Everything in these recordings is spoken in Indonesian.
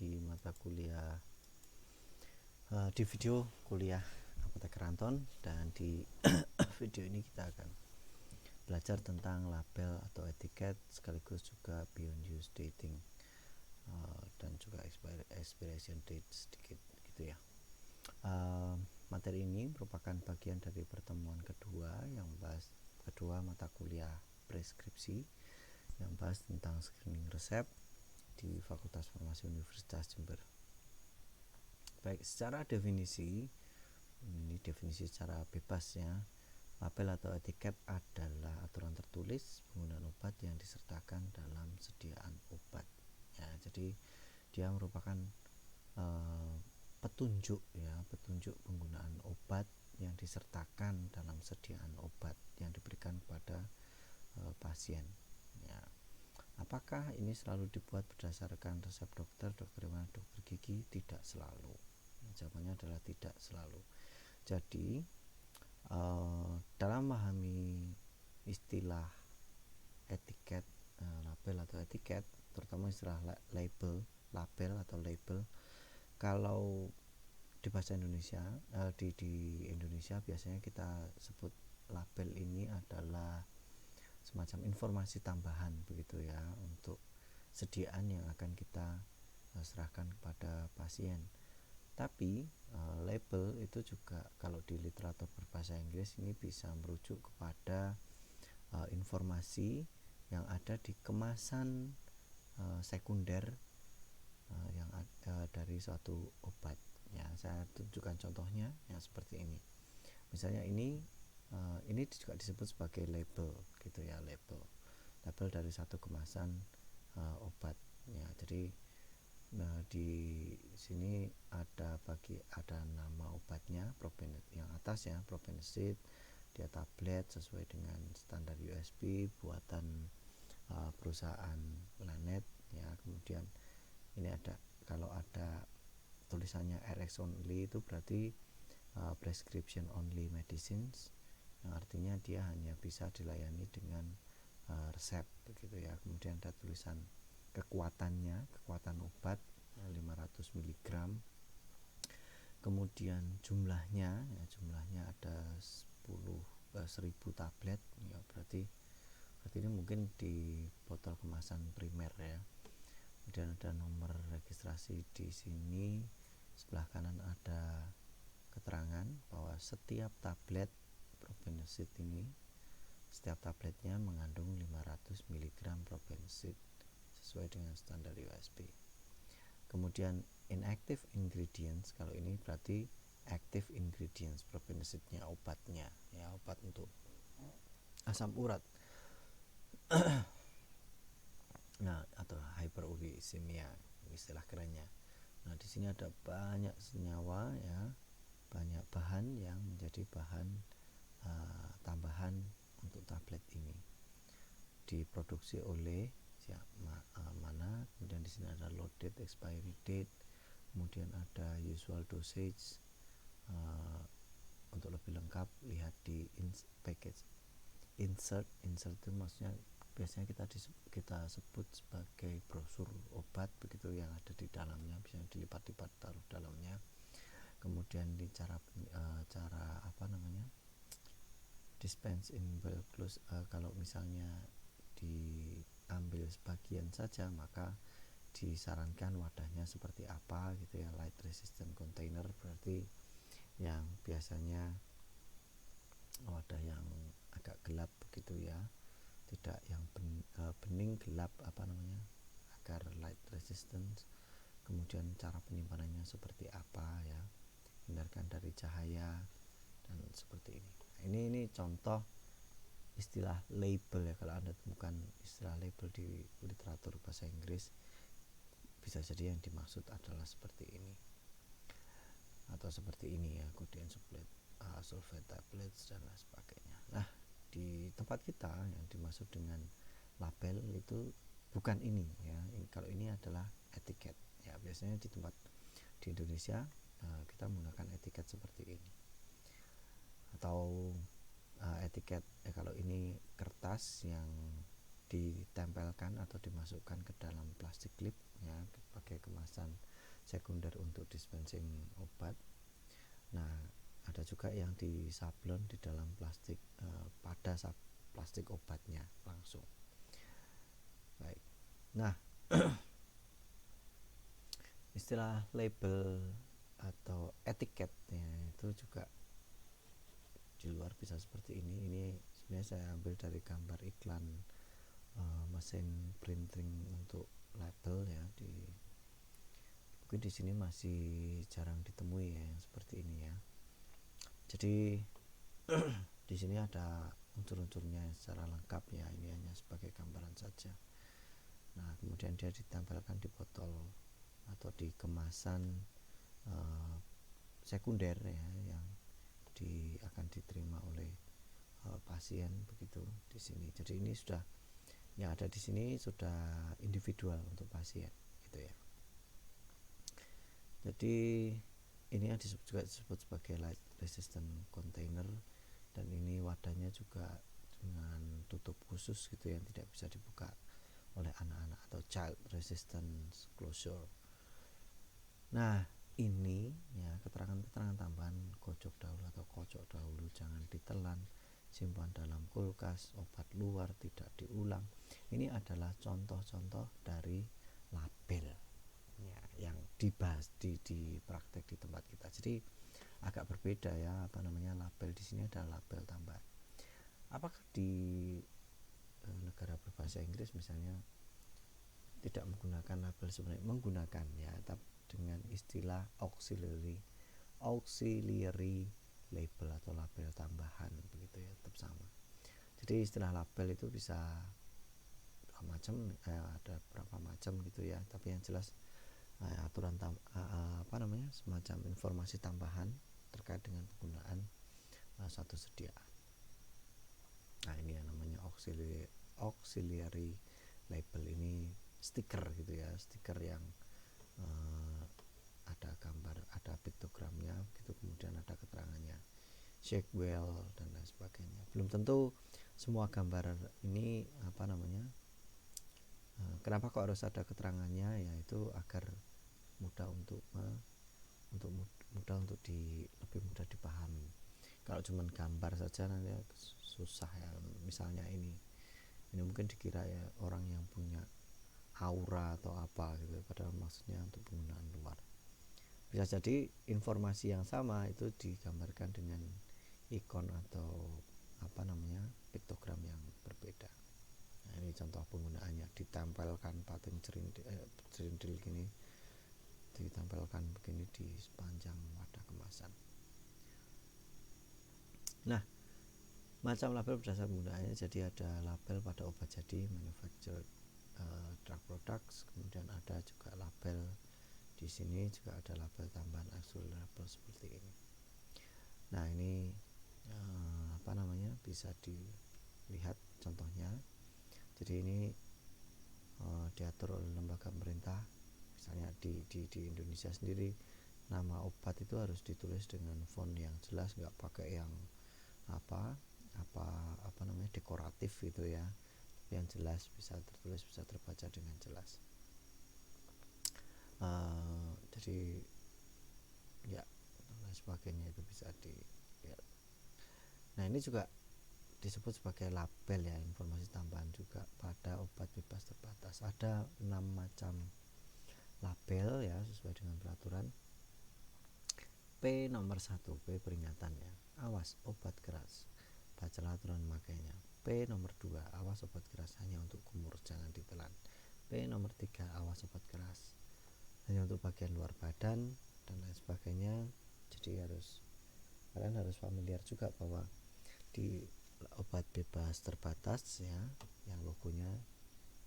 di mata kuliah di video kuliah Apoteker Anton, dan di video ini kita akan belajar tentang label atau etiket sekaligus juga beyond use dating dan juga expiration date sedikit gitu ya. Materi ini merupakan bagian dari pertemuan kedua mata kuliah preskripsi yang bahas tentang screening resep di Fakultas Farmasi Universitas Jember. Baik, secara definisi, ini definisi secara bebasnya, label atau etiket adalah aturan tertulis penggunaan obat yang disertakan dalam sediaan obat. Ya, jadi dia merupakan petunjuk penggunaan obat yang disertakan dalam sediaan obat yang diberikan kepada pasien. Ya. Apakah ini selalu dibuat berdasarkan resep dokter hewan, dokter gigi? Tidak selalu. Jawabannya adalah tidak selalu. Jadi dalam memahami istilah etiket, label atau etiket, terutama istilah label atau label, kalau di bahasa Indonesia, di Indonesia biasanya kita sebut label ini adalah semacam informasi tambahan begitu ya, untuk sediaan yang akan kita serahkan kepada pasien. Tapi label itu juga kalau di literatur berbahasa Inggris ini bisa merujuk kepada informasi yang ada di kemasan sekunder yang ada dari suatu obat. Ya, saya tunjukkan contohnya yang seperti ini. Misalnya ini juga disebut sebagai label gitu ya, label dari satu kemasan obat. Ya, jadi di sini ada nama obatnya, yang atas ya, probenecid, dia tablet sesuai dengan standar USP buatan perusahaan Lanet ya. Kemudian ini kalau ada tulisannya RX only, itu berarti prescription only medicines, yang artinya dia hanya bisa dilayani dengan resep begitu ya. Kemudian ada tulisan kekuatan obat 500 mg, kemudian jumlahnya ada 1000 tablet ya, berarti ini mungkin di botol kemasan primer ya. Kemudian ada nomor registrasi di sini. Sebelah kanan ada keterangan bahwa setiap tablet probenecid ini, setiap tabletnya mengandung 500 mg probenecid sesuai dengan standar USP. Kemudian inactive ingredients, kalau ini berarti active ingredients, probenecidnya obatnya ya, obat untuk asam urat nah, atau hyperuricemia istilah kerennya. Nah, di sini ada banyak senyawa ya, banyak bahan yang menjadi bahan tambahan untuk tablet ini. Diproduksi oleh mana, kemudian di sini ada loaded expiry date, kemudian ada usual dosage. Untuk lebih lengkap lihat di package insert itu maksudnya biasanya kita sebut sebagai brosur obat begitu, yang ada di dalamnya bisa dilipat-lipat taruh dalamnya. Kemudian di cara dispense in bulk close, kalau misalnya diambil sebagian saja maka disarankan wadahnya seperti apa gitu ya, light resistant container, berarti yang biasanya wadah yang agak gelap begitu ya, tidak yang bening gelap agar light resistant. Kemudian cara penyimpanannya seperti apa ya, hindarkan dari cahaya dan seperti ini. Ini contoh istilah label ya. Kalau Anda temukan istilah label di literatur bahasa Inggris, bisa jadi yang dimaksud adalah seperti ini atau seperti ini ya, codeine sulfate tablets dan lain sebagainya. Nah, di tempat kita yang dimaksud dengan label itu bukan ini ya. Kalau ini adalah etiket ya. Biasanya di Indonesia kita menggunakan etiket seperti ini, atau etiket kalau ini kertas yang ditempelkan atau dimasukkan ke dalam plastik clip ya sebagai kemasan sekunder untuk dispensing obat. Nah, ada juga yang disablon di dalam plastik pada plastik obatnya langsung. Baik. Nah, istilah label atau etiketnya itu juga di luar bisa seperti ini. Ini sebenarnya saya ambil dari gambar iklan mesin printing untuk label ya. Mungkin di sini masih jarang ditemui ya yang seperti ini ya. Jadi di sini ada unsur-unsurnya secara lengkap ya, ini hanya sebagai gambaran saja. Nah, kemudian dia ditempelkan di botol atau di kemasan sekunder ya yang akan diterima oleh pasien begitu di sini. Jadi ini sudah yang ada di sini sudah individual untuk pasien gitu ya. Jadi ini yang juga disebut sebagai light resistant container, dan ini wadahnya juga dengan tutup khusus gitu yang tidak bisa dibuka oleh anak-anak atau child resistance closure. Nah, ini ya keterangan-keterangan tambahan kocok dahulu atau kocok dahulu, jangan ditelan, simpan dalam kulkas, obat luar tidak diulang. Ini adalah contoh-contoh dari label ya, yang dibahas di praktek di tempat kita. Jadi agak berbeda ya, label di sini adalah label tambahan. Apakah di negara berbahasa Inggris misalnya tidak menggunakan label? Sebenarnya menggunakan ya, tapi dengan istilah auxiliary label atau label tambahan begitu ya, tetap sama. Jadi istilah label itu bisa ada berapa macam gitu ya, tapi yang jelas aturan semacam informasi tambahan terkait dengan penggunaan satu sediaan. Nah, ini yang namanya auxiliary label. Ini stiker gitu ya, stiker yang ada gambar, ada piktogramnya gitu, kemudian ada keterangannya, shake well dan lain sebagainya. Belum tentu semua gambar ini kenapa kok harus ada keterangannya, yaitu agar mudah untuk lebih mudah dipahami. Kalau cuma gambar saja nanti susah ya. Misalnya ini mungkin dikira ya orang yang punya aura atau apa gitu, padahal maksudnya untuk penggunaan luar. Bisa jadi informasi yang sama itu digambarkan dengan ikon atau piktogram yang berbeda. Nah, ini contoh penggunaannya, ditempelkan patung cerindil gini, ditempelkan begini di sepanjang wadah kemasan. Nah, macam label berdasar penggunaannya. Jadi ada label pada obat jadi, manufactured drug products, kemudian ada juga label di sini, juga ada label tambahan auxiliary label seperti ini. Nah, ini bisa dilihat contohnya. Jadi ini diatur oleh lembaga pemerintah. Misalnya di Indonesia sendiri, nama obat itu harus ditulis dengan font yang jelas, nggak pakai yang dekoratif gitu ya, yang jelas, bisa tertulis, bisa terbaca dengan jelas. Jadi ya, dan sebagainya itu bisa dilihat. Nah, ini juga disebut sebagai label ya, informasi tambahan juga pada obat bebas terbatas. Ada 6 macam label ya, sesuai dengan peraturan. P nomor 1, P peringatan ya, awas obat keras, bacalah aturan makainya. P nomor 2, awas obat keras hanya untuk kumur, jangan ditelan. P nomor 3, awas obat keras hanya untuk bagian luar badan dan lain sebagainya. Jadi kalian harus familiar juga bahwa di obat bebas terbatas ya, yang logonya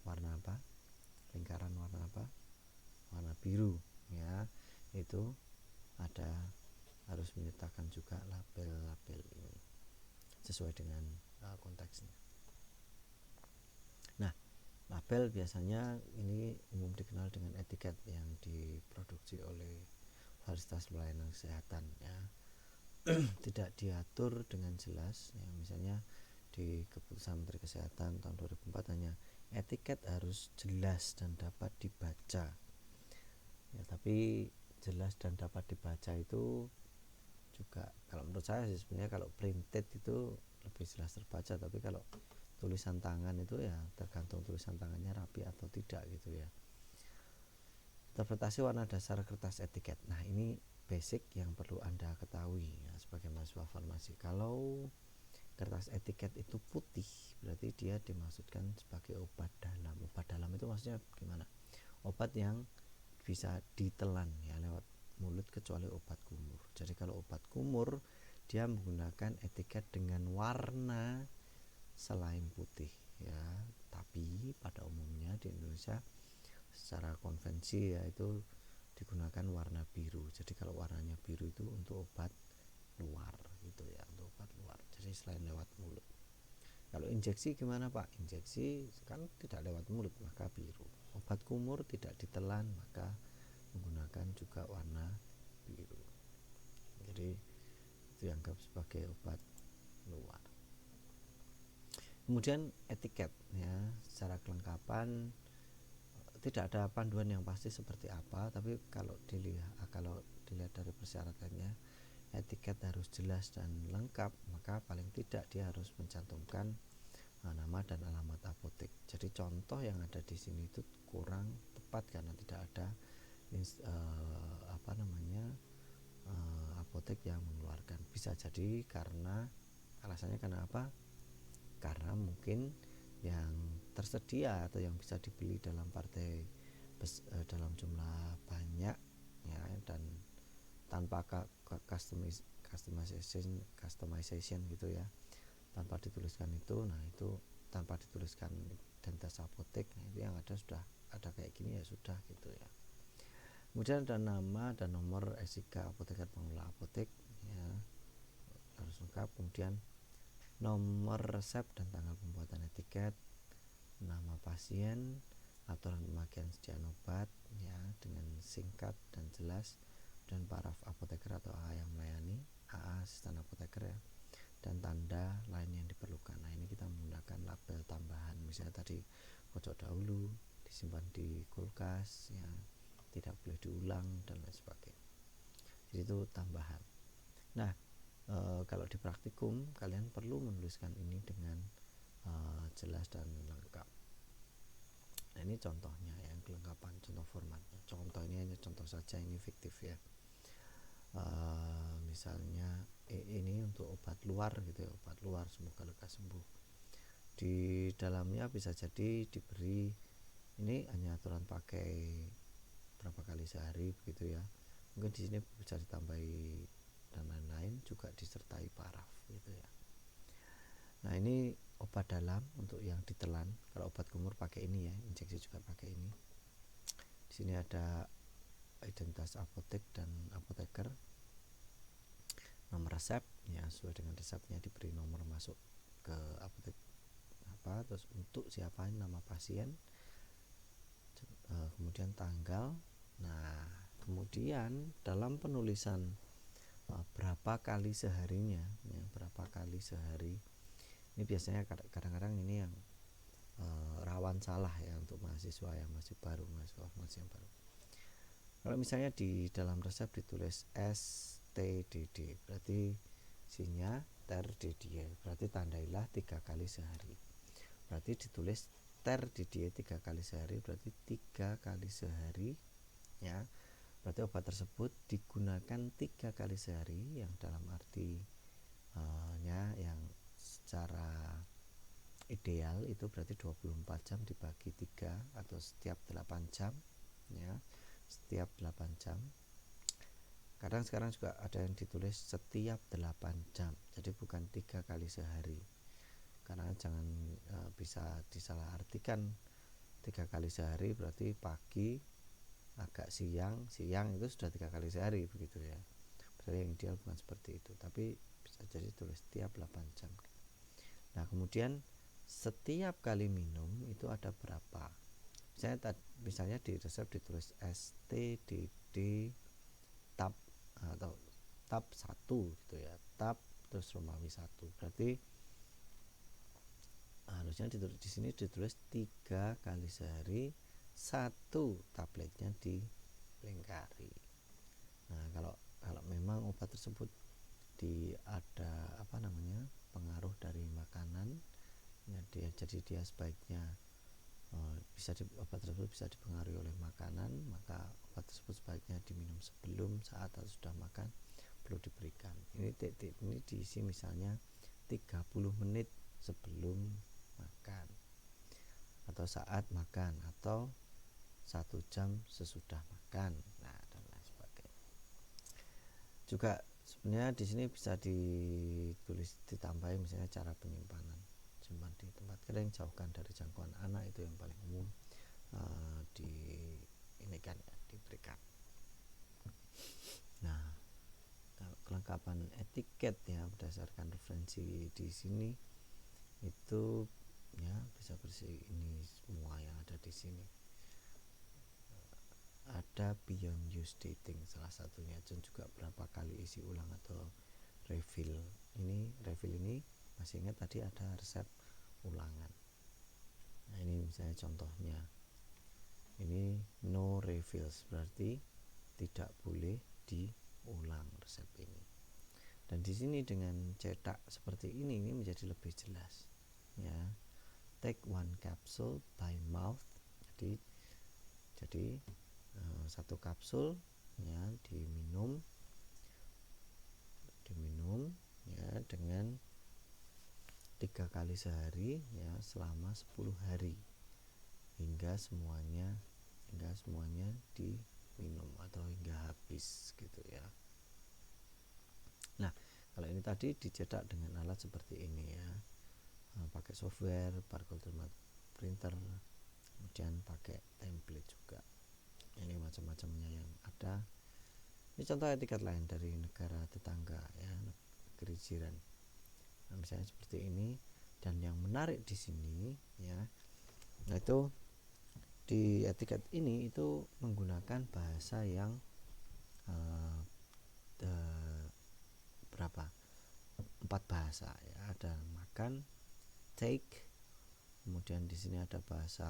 warna apa, lingkaran warna apa, warna biru ya, itu harus menyertakan juga label-label ini sesuai dengan konteksnya. Nah, label biasanya ini umum dikenal dengan etiket yang diproduksi oleh fasilitas pelayanan kesehatan ya. Tidak diatur dengan jelas ya, misalnya di keputusan Menteri Kesehatan tahun 2004 hanya etiket harus jelas dan dapat dibaca. Ya, tapi jelas dan dapat dibaca itu juga kalau menurut saya sih sebenarnya kalau printed itu lebih jelas terbaca, tapi kalau tulisan tangan itu ya tergantung tulisan tangannya rapi atau tidak gitu ya. Interpretasi warna dasar kertas etiket. Nah, ini basic yang perlu Anda ketahui ya, sebagai mahasiswa farmasi. Kalau kertas etiket itu putih, berarti dia dimaksudkan sebagai obat dalam. Obat dalam itu maksudnya gimana? Obat yang bisa ditelan ya lewat mulut kecuali obat kumur. Jadi kalau obat kumur dia menggunakan etiket dengan warna selain putih ya. Tapi pada umumnya di Indonesia secara konvensi ya itu digunakan warna biru. Jadi kalau warnanya biru itu untuk obat luar gitu ya, untuk obat luar. Jadi selain lewat mulut. Kalau injeksi gimana Pak? Injeksi kan tidak lewat mulut maka biru. Obat kumur tidak ditelan maka menggunakan juga warna biru. Jadi itu dianggap sebagai obat luar. Kemudian etiket ya, secara kelengkapan tidak ada panduan yang pasti seperti apa, tapi kalau dilihat dari persyaratannya, etiket harus jelas dan lengkap, maka paling tidak dia harus mencantumkan nama dan alamat apotek. Jadi contoh yang ada di sini itu kurang tepat karena tidak ada apotek yang mengeluarkan. Bisa jadi karena alasannya karena apa? Karena mungkin yang tersedia atau yang bisa dibeli dalam partai dalam jumlah banyak ya, dan tanpa customization gitu ya, tanpa dituliskan itu. Nah itu tanpa dituliskan identitas apotek, nah itu yang ada sudah ada kayak gini ya sudah gitu ya. Kemudian ada nama dan nomor SIK apoteker pengelola apotek ya, harus lengkap. Kemudian nomor resep dan tanggal pembuatan etiket, nama pasien, aturan pemakaian sediaan obat ya dengan singkat dan jelas, dan paraf apoteker atau AA yang melayani, AA asisten apoteker ya, dan tanda lain yang diperlukan. Nah ini kita menggunakan label tambahan, misalnya tadi pojok dahulu, disimpan di kulkas ya, tidak boleh diulang dan lain sebagainya. Jadi itu tambahan. Nah kalau di praktikum kalian perlu menuliskan ini dengan jelas dan lengkap. Nah ini contohnya yang kelengkapan, contoh formatnya. Contoh ini hanya contoh saja, ini fiktif ya. Misalnya ini untuk obat luar gitu ya, obat luar semoga lekas sembuh. Di dalamnya bisa jadi diberi ini hanya aturan pakai berapa kali sehari begitu ya. Mungkin di sini bisa ditambahi dan lain-lain, juga disertai paraf gitu ya. Nah ini obat dalam untuk yang ditelan. Kalau obat kumur pakai ini ya, injeksi juga pakai ini. Di sini ada identitas apotek dan apoteker, nomor resep ya, sesuai dengan resepnya diberi nomor masuk ke apotek apa, terus untuk siapa nama pasien, kemudian tanggal. Nah kemudian dalam penulisan berapa kali seharinya ya, berapa kali sehari ini biasanya kadang-kadang ini yang rawan salah ya untuk mahasiswa yang masih baru, mahasiswa farmasi yang baru. Kalau misalnya di dalam resep ditulis STDD, berarti sinya terdidie, berarti tandailah 3 kali sehari. Berarti ditulis terdidie 3 kali sehari, berarti 3 kali sehari ya. Berarti obat tersebut digunakan 3 kali sehari, yang dalam artinya yang secara ideal itu berarti 24 jam dibagi 3 atau setiap 8 jam ya, setiap 8 jam. Kadang sekarang juga ada yang ditulis setiap 8 jam, jadi bukan 3 kali sehari, karena jangan bisa disalahartikan. 3 kali sehari berarti pagi agak siang itu sudah 3 kali sehari begitu ya. Berarti yang ideal bukan seperti itu, tapi bisa jadi tulis setiap 8 jam. Nah kemudian setiap kali minum itu ada berapa. Misalnya di resep ditulis STDD tab atau tab 1 gitu ya, tab terus Romawi 1, berarti harusnya di sini ditulis 3 kali sehari 1 tabletnya dilingkari. Nah, kalau memang obat tersebut ada pengaruh dari makanan, ya jadi dia sebaiknya obat tersebut bisa dipengaruhi oleh makanan, maka obat tersebut sebaiknya diminum sebelum, saat, atau sudah makan perlu diberikan. Ini diisi misalnya 30 menit sebelum makan, atau saat makan, atau 1 jam sesudah makan, nah dan lain sebagainya. Juga sebenarnya di sini bisa ditulis ditambahin misalnya cara penyimpanan, simpan di tempat kering, jauhkan dari jangkauan anak, itu yang paling umum diberikan. Nah, kalau kelengkapan etiket ya berdasarkan referensi di sini itu ya bisa bersih ini semua yang ada di sini. Ada beyond use dating salah satunya, dan juga berapa kali isi ulang atau refill. Refill ini masih ingat tadi ada resep ulangan. Nah, ini misalnya contohnya. Ini no refills, berarti tidak boleh diulang resep ini. Dan di sini dengan cetak seperti ini menjadi lebih jelas. Ya, take 1 capsule by mouth. Jadi 1 kapsul ya diminum ya dengan 3 kali sehari ya selama 10 hari hingga semuanya diminum atau hingga habis gitu ya. Nah, kalau ini tadi dicetak dengan alat seperti ini ya, pakai software, barcode printer, kemudian pakai template juga. Ini macam-macamnya yang ada. Ini contoh etiket lain dari negara tetangga ya, negeri jiran. Nah, misalnya seperti ini. Dan yang menarik di sini ya, yaitu di etiket ini itu menggunakan bahasa yang berapa? 4 bahasa ya. Ada makan, take, kemudian di sini ada bahasa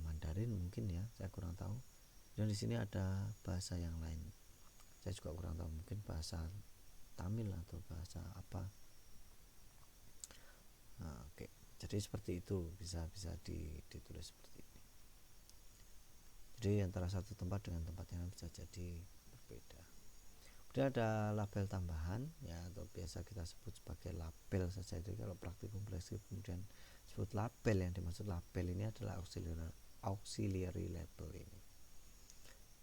Mandarin mungkin ya, saya kurang tahu. Dan di sini ada bahasa yang lain, saya juga kurang tahu, mungkin bahasa Tamil atau bahasa apa. Nah, oke. Jadi seperti itu, bisa ditulis seperti ini. Jadi antara satu tempat dengan tempat yang lain bisa jadi berbeda. Kemudian ada label tambahan ya, atau biasa kita sebut sebagai label saja. Jadi kalau praktikum preskrip kemudian sebut label, yang dimaksud label ini adalah auxiliary label ini.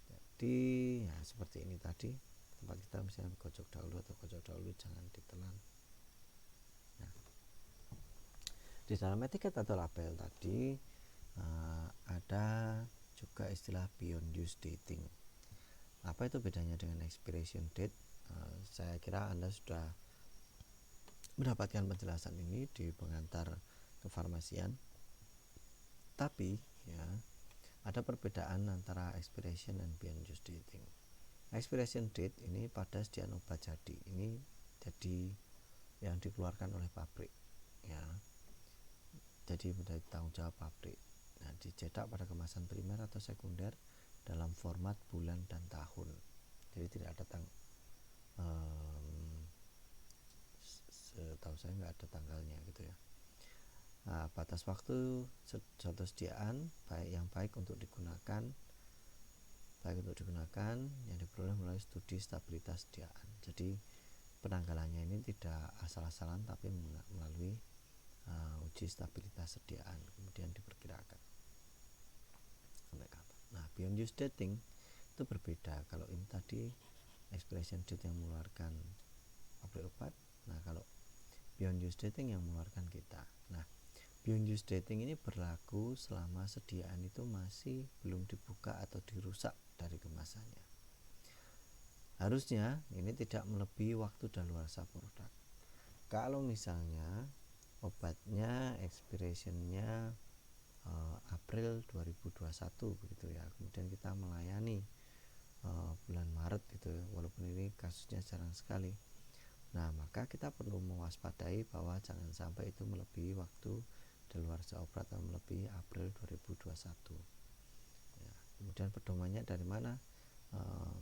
Jadi ya seperti ini tadi, tempat kita misalnya kocok dahulu atau kocok dahulu jangan ditelan. Nah, di dalam etiket atau label tadi ada juga istilah beyond use dating. Apa itu bedanya dengan expiration date? Saya kira Anda sudah mendapatkan penjelasan ini di pengantar kefarmasian. Tapi ya, ada perbedaan antara expiration dan beyond use dating. Expiration date ini pada sediaan obat ini jadi yang dikeluarkan oleh pabrik ya. Jadi menjadi tanggung jawab pabrik. Nah, dicetak pada kemasan primer atau sekunder dalam format bulan dan tahun. Jadi tidak ada setahu saya nggak ada tanggalnya gitu ya. Nah, batas waktu suatu sediaan yang baik untuk digunakan yang diperoleh melalui studi stabilitas sediaan. Jadi penanggalannya ini tidak asal-asalan, tapi melalui uji stabilitas sediaan, kemudian diperkirakan sampai kapan. Nah, beyond use dating itu berbeda. Kalau ini tadi expiration date yang mengeluarkan pabrik obat, nah kalau beyond use dating yang mengeluarkan kita. Nah, beyond use dating ini berlaku selama sediaan itu masih belum dibuka atau dirusak dari kemasannya. Harusnya ini tidak melebihi waktu daluarsa produk. Kalau misalnya obatnya expirationnya April 2021 begitu ya, kemudian kita melayani bulan Maret gitu, walaupun ini kasusnya jarang sekali, Nah, maka kita perlu mewaspadai bahwa jangan sampai itu melebihi waktu daluarsa obat atau melebihi April 2021. Ya, kemudian pedomannya dari mana?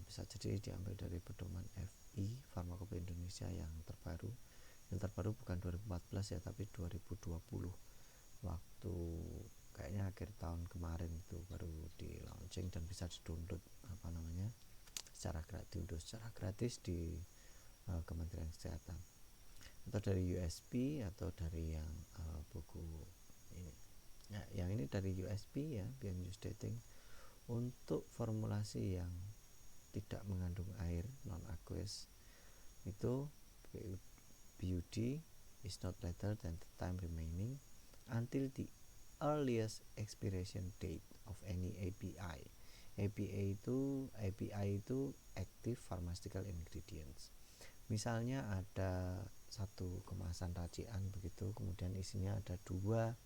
Bisa jadi diambil dari pedoman FI Farmakope Indonesia yang terbaru. Yang terbaru bukan 2014 ya, tapi 2020. Waktu kayaknya akhir tahun kemarin itu baru di launching dan bisa di-download secara gratis di Kementerian Kesehatan, atau dari USB atau dari yang buku ini. Nah, yang ini dari USB ya, Beyond Use Dating, untuk formulasi yang tidak mengandung air, non aqueous, itu BUD is not later than the time remaining until the earliest expiration date of any API. API itu active pharmaceutical ingredients. Misalnya ada satu kemasan racian begitu, kemudian isinya ada dua,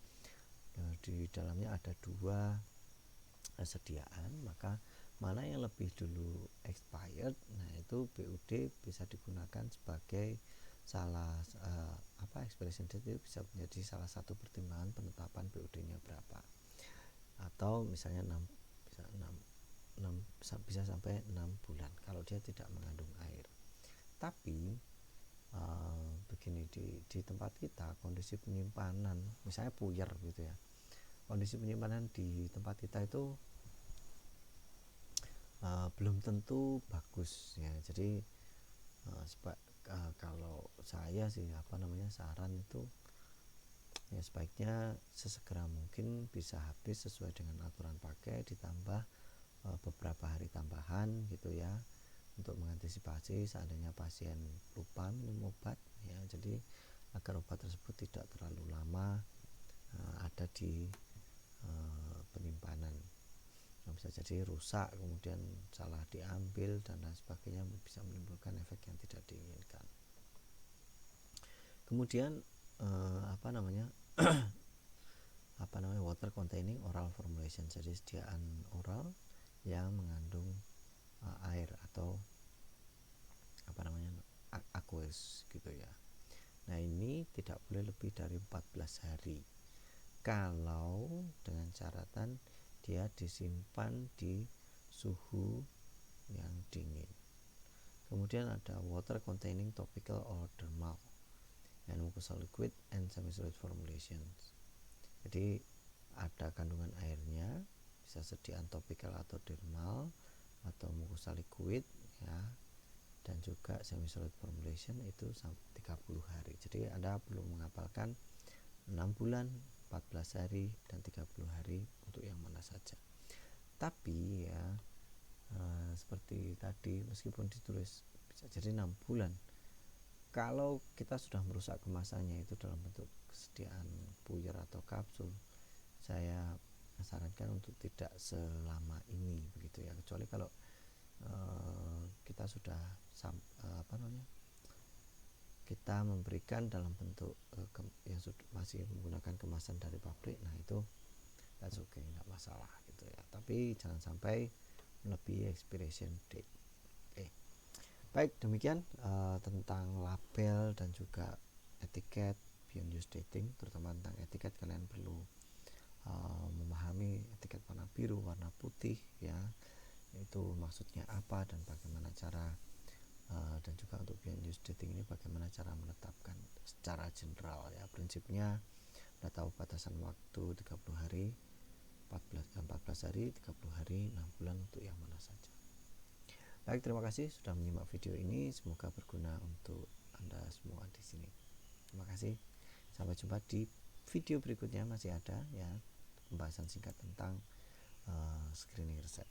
di dalamnya ada dua sediaan, maka mana yang lebih dulu expired, nah itu BUD bisa digunakan sebagai expiration date itu bisa menjadi salah satu pertimbangan penetapan BUD-nya berapa. Atau misalnya 6 bisa sampai 6 bulan kalau dia tidak mengandung air. Tapi begini, di tempat kita kondisi penyimpanan misalnya puyer gitu ya, kondisi penyimpanan di tempat kita itu belum tentu bagus ya. Jadi kalau saya sih saran itu ya sebaiknya sesegera mungkin bisa habis sesuai dengan aturan pakai, ditambah beberapa hari tambahan gitu ya, untuk mengantisipasi seandainya pasien lupa minum obat ya. Jadi agar obat tersebut tidak terlalu lama ada di penyimpanan. Bisa jadi rusak, kemudian salah diambil dan lain sebagainya, bisa menimbulkan efek yang tidak diinginkan. Kemudian water containing oral formulation, jadi sediaan oral yang mengandung air atau aqueous gitu ya. Nah, ini tidak boleh lebih dari 14 hari kalau dengan catatan dia disimpan di suhu yang dingin. Kemudian ada water containing topical or dermal and mucosal liquid and semi-solid formulations. Jadi ada kandungan airnya, bisa sediaan topikal atau dermal atau mucosal liquid ya, dan juga semi-solid formulation itu sampai 30 hari. Jadi Anda perlu menghafalkan 6 bulan, 14 hari, dan 30 hari untuk yang mana saja. Tapi ya seperti tadi, meskipun ditulis bisa jadi 6 bulan, kalau kita sudah merusak kemasannya itu dalam bentuk kesediaan puyer atau kapsul, saya sarankan untuk tidak selama ini begitu ya, kecuali kalau kita sudah kita memberikan dalam bentuk yang masih menggunakan kemasan dari pabrik, nah itu that's okay, nggak masalah gitu ya. Tapi jangan sampai melebihi expiration date. Baik, demikian tentang label dan juga etiket Beyond Use Dating. Terutama tentang etiket, kalian perlu memahami etiket warna biru, warna putih ya, itu maksudnya apa dan bagaimana cara dan juga untuk Beyond Use Dating ini bagaimana cara menetapkan secara general ya. Prinsipnya Anda tahu batasan waktu 30 hari, 14 hari, 30 hari, 6 bulan untuk yang mana saja. Baik, terima kasih sudah menyimak video ini. Semoga berguna untuk Anda semua di sini. Terima kasih. Sampai jumpa di video berikutnya, masih ada ya pembahasan singkat tentang screening resep.